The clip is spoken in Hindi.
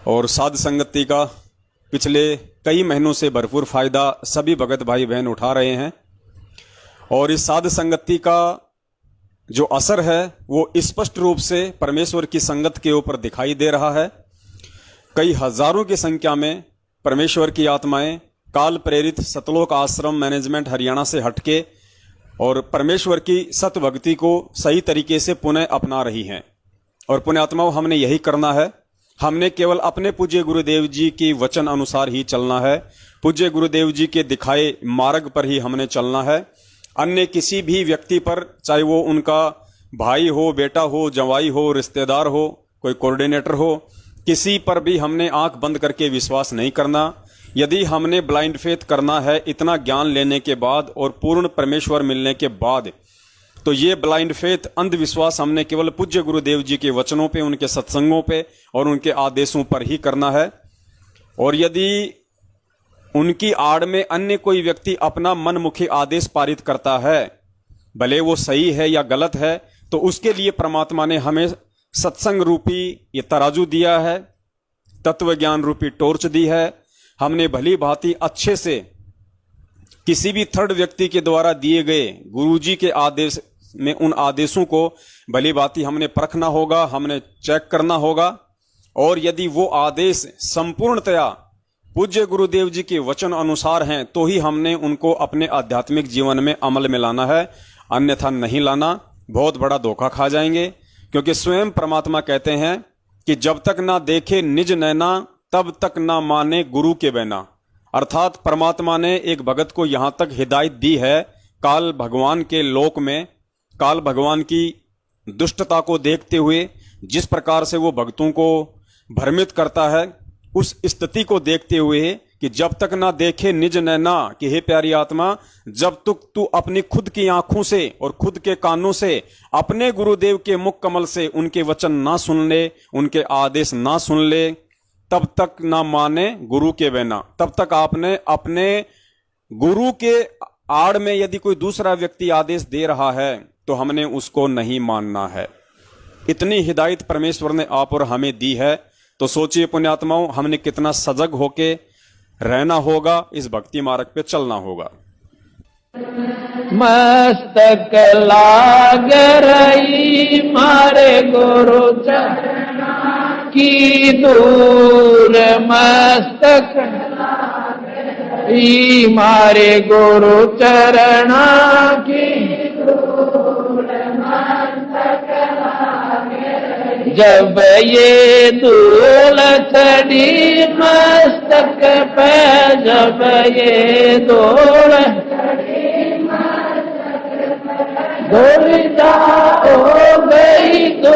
और साध संगति का पिछले कई महीनों से भरपूर फायदा सभी भगत भाई बहन उठा रहे हैं और इस साध संगति का जो असर है वो स्पष्ट रूप से परमेश्वर की संगत के ऊपर दिखाई दे रहा है। कई हजारों की संख्या में परमेश्वर की आत्माएं काल प्रेरित सतलोक आश्रम मैनेजमेंट हरियाणा से हटके और परमेश्वर की सत भक्ति को सही तरीके से पुनः अपना रही हैं। और पुण्यात्माओं, हमने यही करना है। हमने केवल अपने पूज्य गुरुदेव जी की वचन अनुसार ही चलना है। पूज्य गुरुदेव जी के दिखाए मार्ग पर ही हमने चलना है। अन्य किसी भी व्यक्ति पर, चाहे वो उनका भाई हो, बेटा हो, जवाई हो, रिश्तेदार हो, कोई कोऑर्डिनेटर हो, किसी पर भी हमने आंख बंद करके विश्वास नहीं करना। यदि हमने ब्लाइंड फेथ करना है इतना ज्ञान लेने के बाद और पूर्ण परमेश्वर मिलने के बाद, तो ये ब्लाइंड फेथ, अंधविश्वास हमने केवल पूज्य गुरुदेव जी के वचनों पे, उनके सत्संगों पे और उनके आदेशों पर ही करना है। और यदि उनकी आड़ में अन्य कोई व्यक्ति अपना मनमुखी आदेश पारित करता है, भले वो सही है या गलत है, तो उसके लिए परमात्मा ने हमें सत्संग रूपी ये तराजू दिया है, तत्व ज्ञान रूपी टॉर्च दी है। हमने भली भांति अच्छे से किसी भी थर्ड व्यक्ति के द्वारा दिए गए गुरुजी के आदेश में उन आदेशों को भली भांति हमने परखना होगा, हमने चेक करना होगा। और यदि वो आदेश संपूर्णतया पूज्य गुरुदेव जी के वचन अनुसार हैं तो ही हमने उनको अपने आध्यात्मिक जीवन में अमल में लाना है, अन्यथा नहीं लाना। बहुत बड़ा धोखा खा जाएंगे, क्योंकि स्वयं परमात्मा कहते हैं कि जब तक ना देखे निज नैना तब तक ना माने गुरु के बैना। अर्थात परमात्मा ने एक भगत को यहां तक हिदायत दी है, काल भगवान के लोक में, काल भगवान की दुष्टता को देखते हुए जिस प्रकार से वो भक्तों को भ्रमित करता है, उस स्थिति को देखते हुए कि जब तक ना देखे निज नैना, कि हे प्यारी आत्मा, जब तक तू अपनी खुद की आंखों से और खुद के कानों से अपने गुरुदेव के मुख कमल से उनके वचन ना सुन ले, उनके आदेश ना सुन ले, तब तक ना माने गुरु के बिना। तब तक आपने अपने गुरु के आड़ में यदि कोई दूसरा व्यक्ति आदेश दे रहा है तो हमने उसको नहीं मानना है। इतनी हिदायत परमेश्वर ने आप और हमें दी है। तो सोचिए पुण्यात्माओं, हमने कितना सजग होके रहना होगा, इस भक्ति मार्ग पे चलना होगा। मस्तक लाग रही मारे गुरु की दूर, मस्तक मारे गुरु चरणा की दूर, मस्तक जब ये धूल चढ़ी मस्तक पे, जब ये धूल धूल जा हो गई तो